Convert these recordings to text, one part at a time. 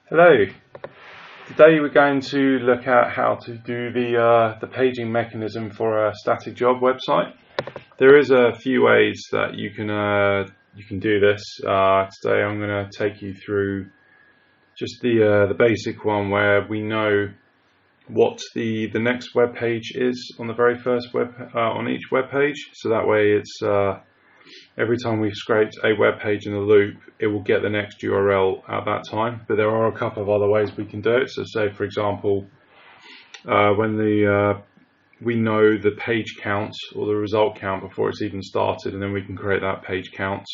Hello. Today we're going to look at how to do the paging mechanism for a static job website. There is a few ways that you can do this. Today I'm going to take you through just the basic one where we know what the next web page is on the very first on each web page. So that way it's every time we've scraped a web page in a loop, it will get the next URL at that time. But there are a couple of other ways we can do it. So say, for example, when we know the page count or the result count before it's even started, and then we can create that page count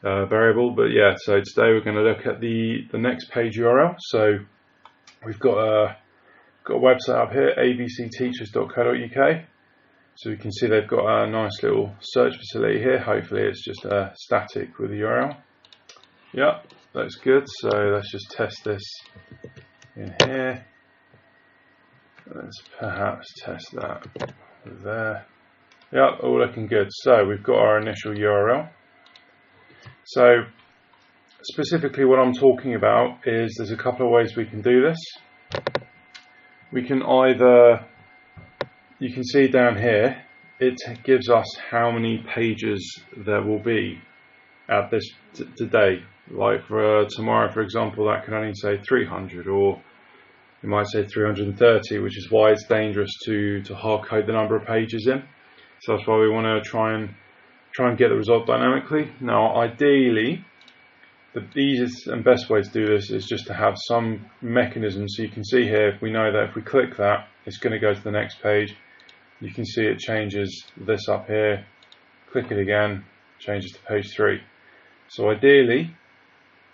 variable. But yeah, so today we're going to look at the next page URL. So we've got a website up here, abcteachers.co.uk. So you can see they've got a nice little search facility here. Hopefully it's just static with the URL. Yeah, that's good. So let's just test this in here. Let's perhaps test that there. Yeah, all looking good. So we've got our initial URL. So specifically what I'm talking about is there's a couple of ways we can do this. We can either, you can see down here, it gives us how many pages there will be at this today. Like for tomorrow, for example, that can only say 300, or you might say 330, which is why it's dangerous to hard code the number of pages in. So that's why we want to try and get the result dynamically. Now, ideally, the easiest and best way to do this is just to have some mechanism. So you can see here, if we know that if we click that, it's going to go to the next page. You can see it changes this up here. Click it again, changes to page 3. So ideally,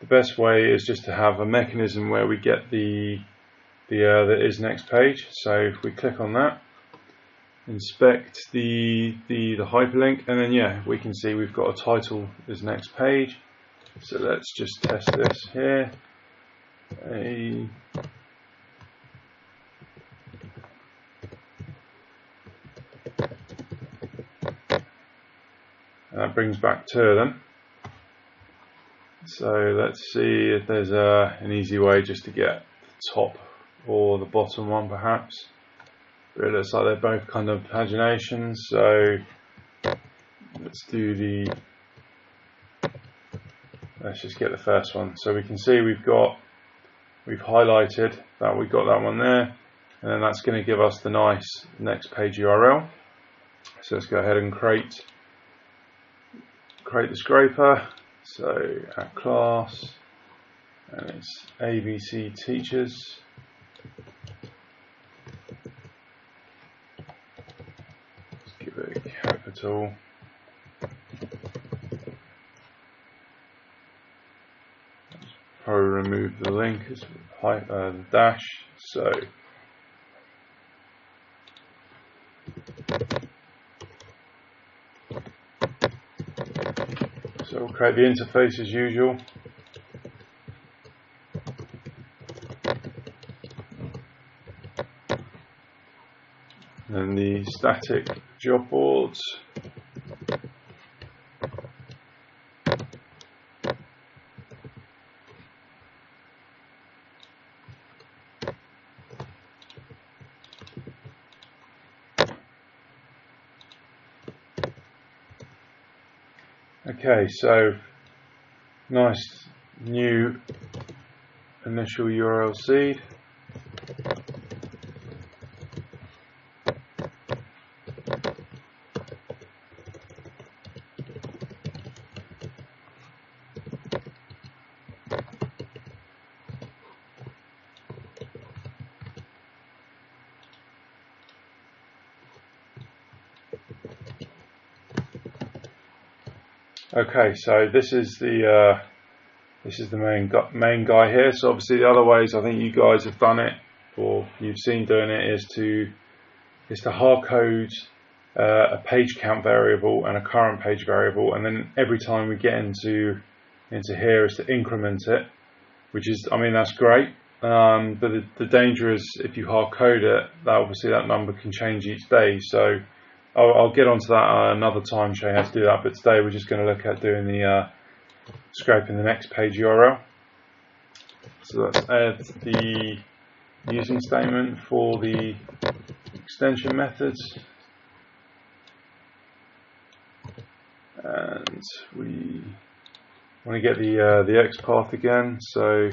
the best way is just to have a mechanism where we get the is next page. So if we click on that, inspect the hyperlink, and then yeah, we can see we've got a title is next page. So let's just test this here. And that brings back two of them. So let's see if there's an easy way just to get the top or the bottom one perhaps. But it looks like they're both kind of paginations. So let's just get the first one. So we can see we've highlighted that we've got that one there, and then that's going to give us the nice next page URL. So let's go ahead and create the scraper. So at class, and it's ABC Teachers. Let's give it a capital. Probably remove the link as the dash. So we'll create the interface as usual. And the static job boards. Okay, so nice new initial URL seed. Okay, so this is the main guy here. So obviously the other ways I think you guys have done it, or you've seen doing it, is to hard code a page count variable and a current page variable, and then every time we get into here is to increment it, which is, I mean, that's great. But the danger is if you hard code it, that obviously that number can change each day. So I'll get onto that another time, show you how to do that. But today we're just going to look at doing the scraping the next page URL. So let's add the using statement for the extension methods, and we want to get the X path again. So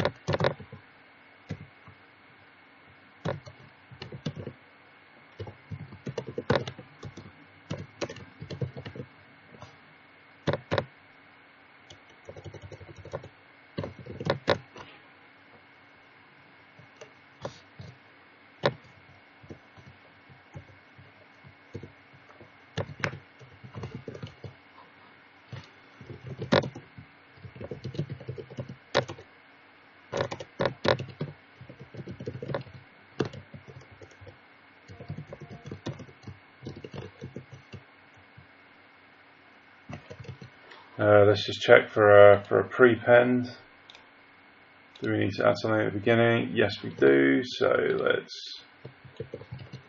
let's just check for a prepend. Do we need to add something at the beginning? Yes, we do. So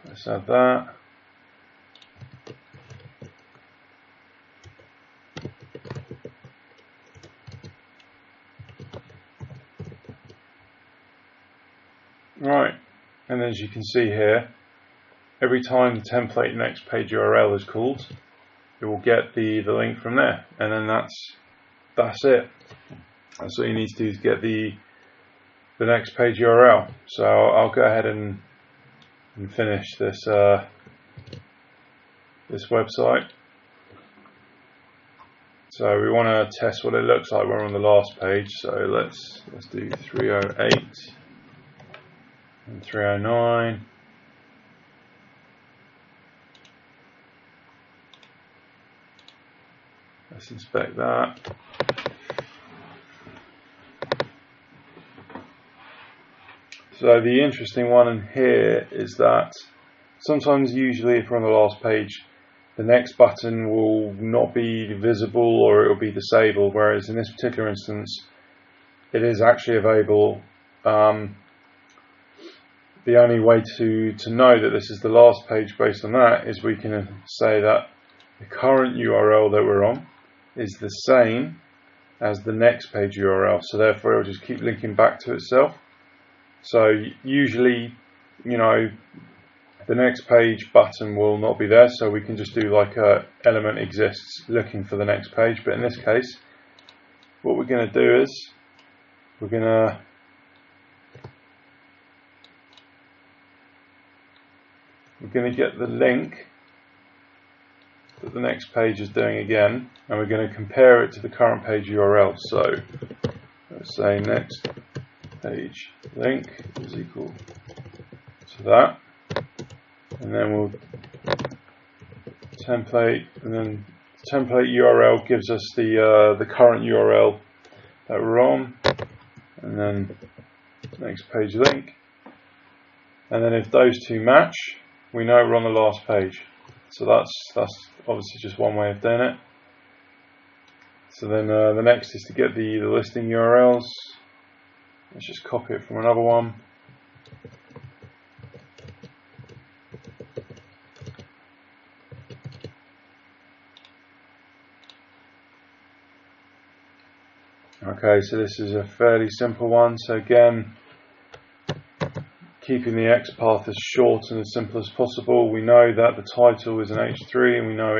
let's add that. Right, and as you can see here, every time the template next page URL is called, it will get the link from there, and then that's it. That's all you need to do to get the next page URL. So I'll go ahead and finish this this website. So we want to test what it looks like when we're on the last page. So let's do 308 and 309. Let's inspect that. So the interesting one in here is that sometimes, usually if we're on the last page, the next button will not be visible or it will be disabled, whereas in this particular instance it is actually available. The only way to know that this is the last page based on that is we can say that the current URL that we're on is the same as the next page URL, so therefore it'll just keep linking back to itself. So usually, you know, the next page button will not be there, so we can just do like a element exists looking for the next page. But in this case, what we're going to do is we're going to get the link that the next page is doing again, and we're going to compare it to the current page URL. So let's say next page link is equal to that, and then we'll template, and then template URL gives us the current URL that we're on, and then next page link, and then if those two match, we know we're on the last page. So that's obviously just one way of doing it. So then the next is to get the listing URLs. Let's just copy it from another one. Okay, so this is a fairly simple one. So again, keeping the X path as short and as simple as possible. We know that the title is an H3, and we know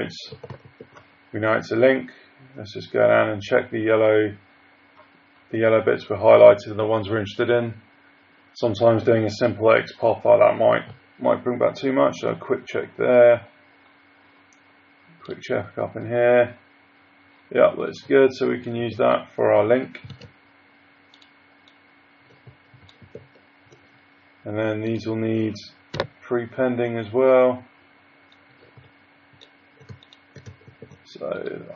it's a link. Let's just go down and check the yellow bits were highlighted and the ones we're interested in. Sometimes doing a simple X path like that might bring back too much. So a quick check there, quick check up in here. Yeah, that's good. So we can use that for our link. And then these will need prepending as well. So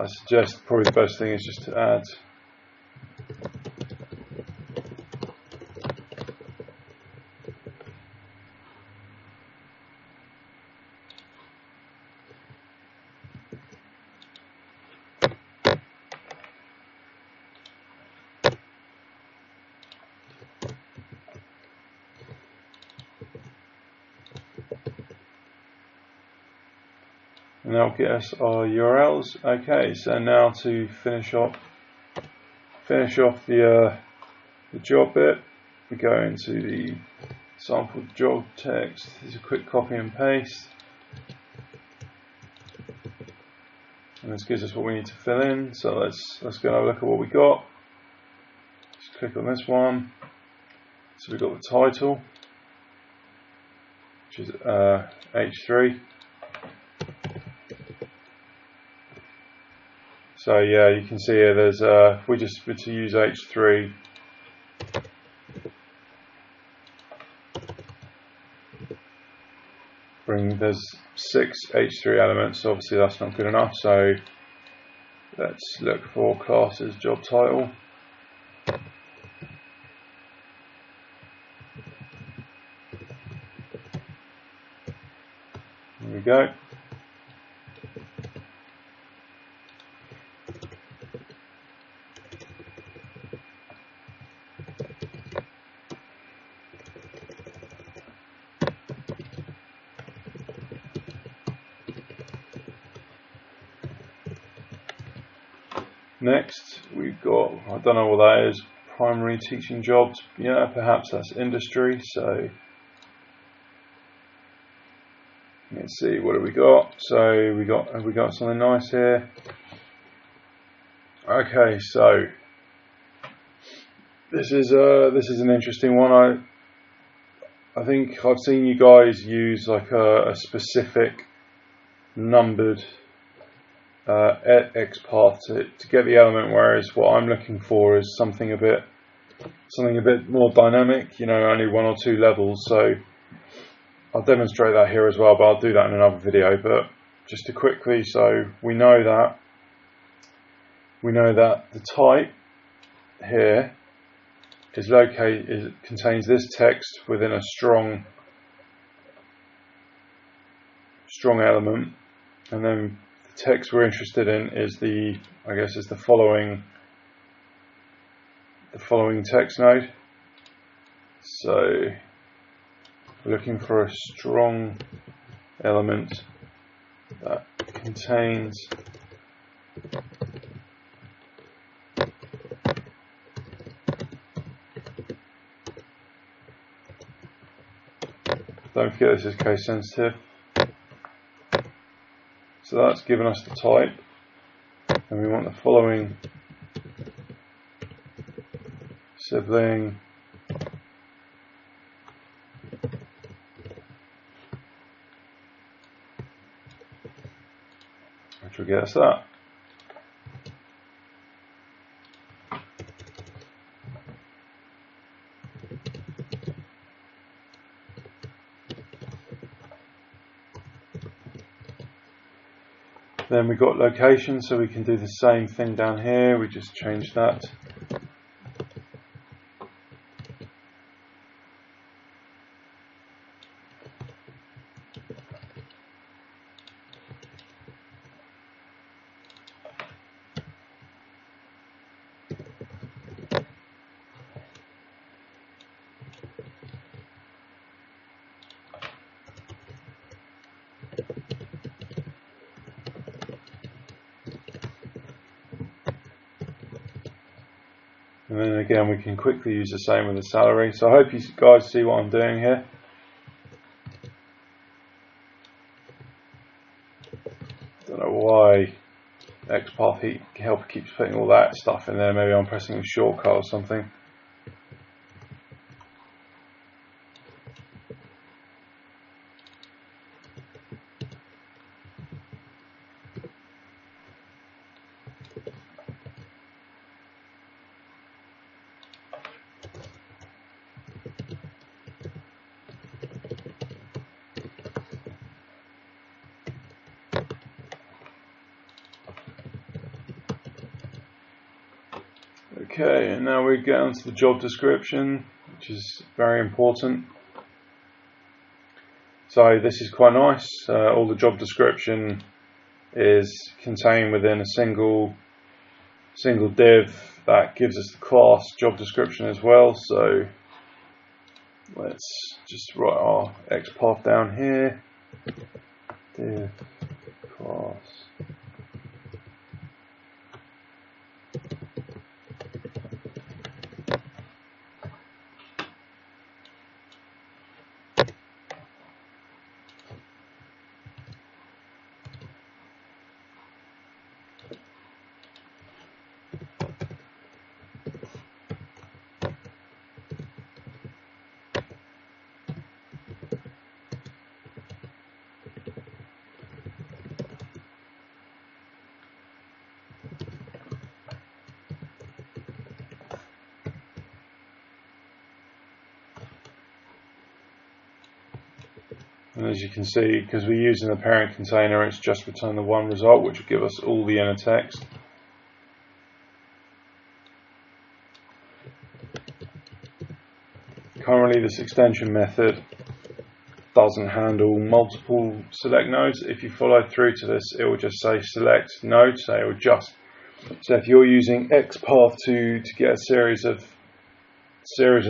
I suggest probably the best thing is just to add and that'll get us our URLs. Okay, so now to finish off the job bit. we go into the sample job text. There's a quick copy and paste, and this gives us what we need to fill in. So let's go and have a look at what we got. Just click on this one. So we've got the title, which is H3. So yeah, you can see here there's if we just were to use H3, there's 6 H3 elements. Obviously that's not good enough, so let's look for classes job title. There we go. Next, we've got, I don't know what that is, primary teaching jobs. Yeah, perhaps that's industry. So let's see, what have we got? So we got something nice here. Okay, so this is an interesting one. I think I've seen you guys use like a specific numbered XPath to get the element, whereas what I'm looking for is something a bit more dynamic, you know, only 1 or 2 levels. So I'll demonstrate that here as well, but I'll do that in another video. But just to quickly, so we know that the type here contains this text within a strong element, and then the text we're interested in is the following text node. So we're looking for a strong element that contains don't forget this is case sensitive. So that's given us the type, and we want the following sibling which will get us that. Then we've got location, so we can do the same thing down here. We just change that. And then again, we can quickly use the same with the salary. So I hope you guys see what I'm doing here. Don't know why XPath Helper keeps putting all that stuff in there. Maybe I'm pressing a shortcut or something. Okay, and now we get onto the job description, which is very important. So this is quite nice. All the job description is contained within a single div that gives us the class job description as well. So let's just write our XPath down here. Div class. And as you can see, because we're using the parent container, it's just returned the one result, which will give us all the inner text. Currently, this extension method doesn't handle multiple select nodes. If you follow through to this, it will just say select node, so it will just. So if you're using XPath to get a series of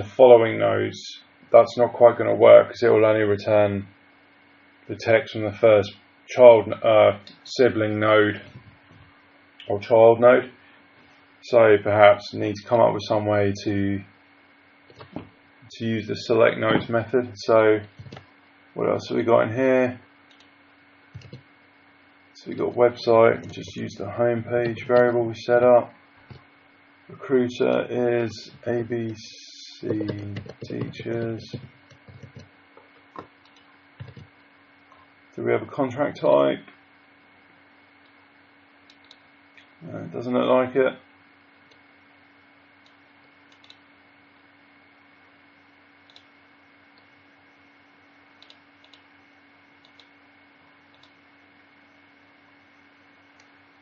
following nodes, that's not quite going to work because it will only return the text from the first sibling node or child node. So perhaps you need to come up with some way to use the select nodes method. So what else have we got in here? So we've got website, just use the home page variable we set up. Recruiter is ABC teachers. Do we have a contract type? No, it doesn't look like it.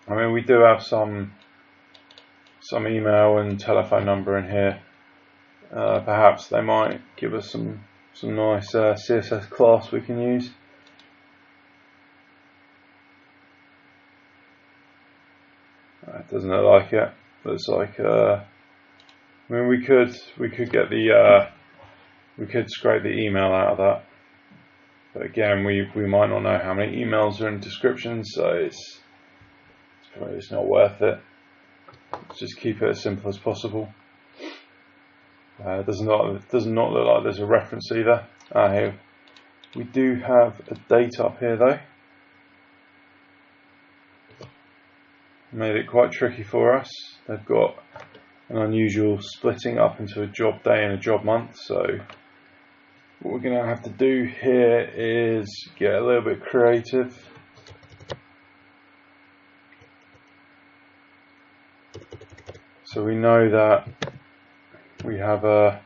I mean, we do have some email and telephone number in here. Perhaps they might give us some nice CSS class we can use. It doesn't look like it. Looks like I mean, we could get the we could scrape the email out of that, but again, we might not know how many emails are in descriptions, so it's not worth it. Let's just keep it as simple as possible. It does not look like there's a reference either. Here we do have a date up here though. Made it quite tricky for us. They've got an unusual splitting up into a job day and a job month, so what we're going to have to do here is get a little bit creative. So we know that we have a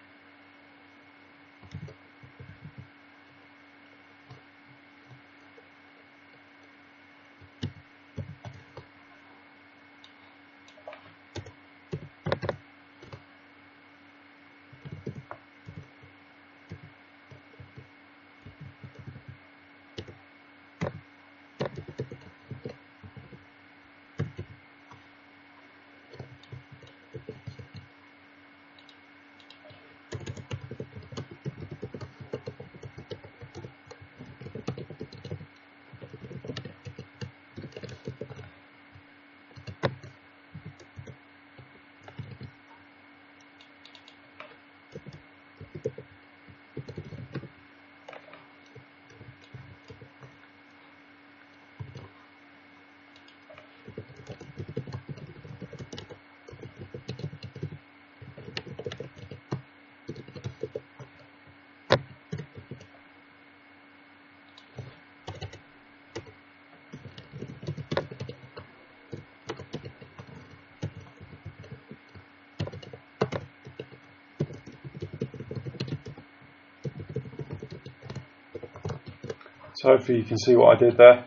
So hopefully you can see what I did there.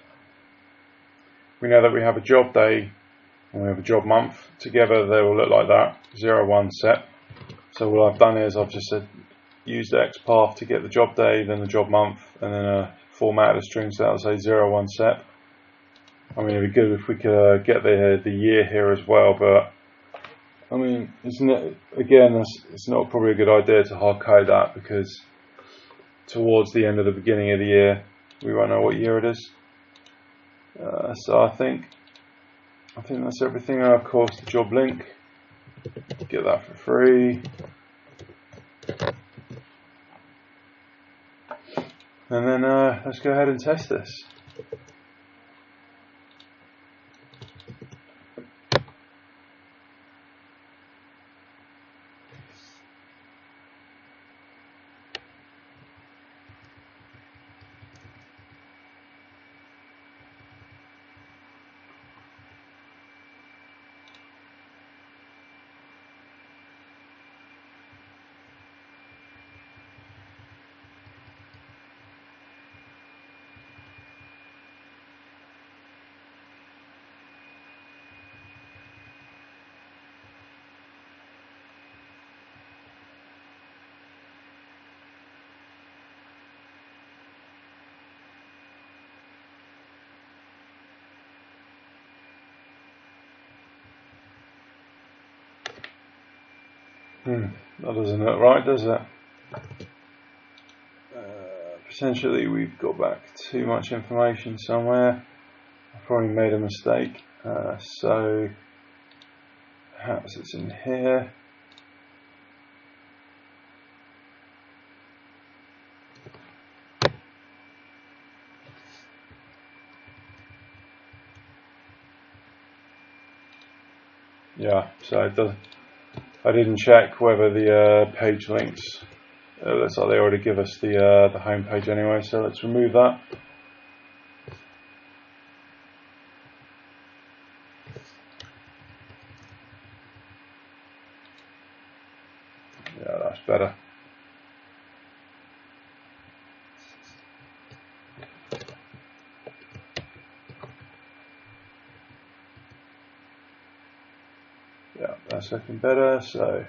We know that we have a job day and we have a job month. Together they will look like that, 0, 1 set. So what I've done is I've just used XPath to get the job day, then the job month, and then formatted a string so that'll say 0, 1 set. I mean, it'd be good if we could get the year here as well, but I mean, it's not probably a good idea to hard code that because towards the end of the beginning of the year, we won't know what year it is. So I think that's everything. Of course, the job link, get that for free. And then let's go ahead and test this. That doesn't look right, does it? Potentially we've got back too much information somewhere. I've probably made a mistake. So perhaps it's in here. Yeah, so it does. I didn't check whether the page links. It looks like they already give us the home page anyway. So let's remove that. Yeah, that's better. Yeah, that's looking better. So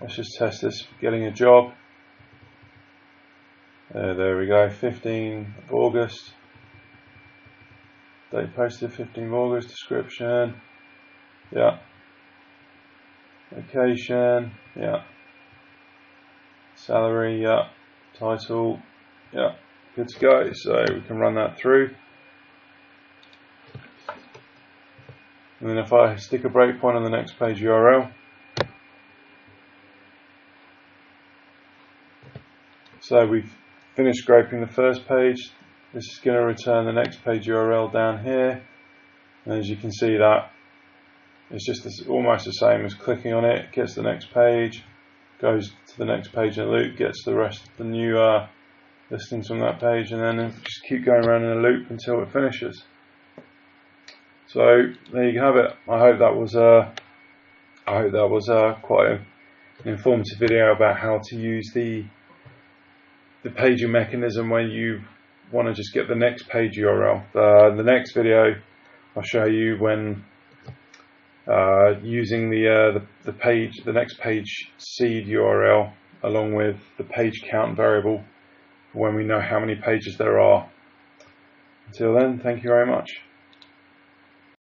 let's just test this getting a job. There we go, 15th of August. Date posted 15th of August, description. Yeah. Location, yeah. Salary, yeah. Title, yeah. Good to go. So we can run that through. And then if I stick a breakpoint on the next page URL, so we've finished scraping the first page. This is going to return the next page URL down here, and as you can see, that it's just almost the same as clicking on it. Gets the next page, goes to the next page in a loop, gets the rest of the new listings from that page, and then just keep going around in a loop until it finishes. So there you have it. I hope that was quite an informative video about how to use the paging mechanism when you want to just get the next page URL. The next video I'll show you when using the next page seed URL along with the page count variable when we know how many pages there are. Until then, thank you very much.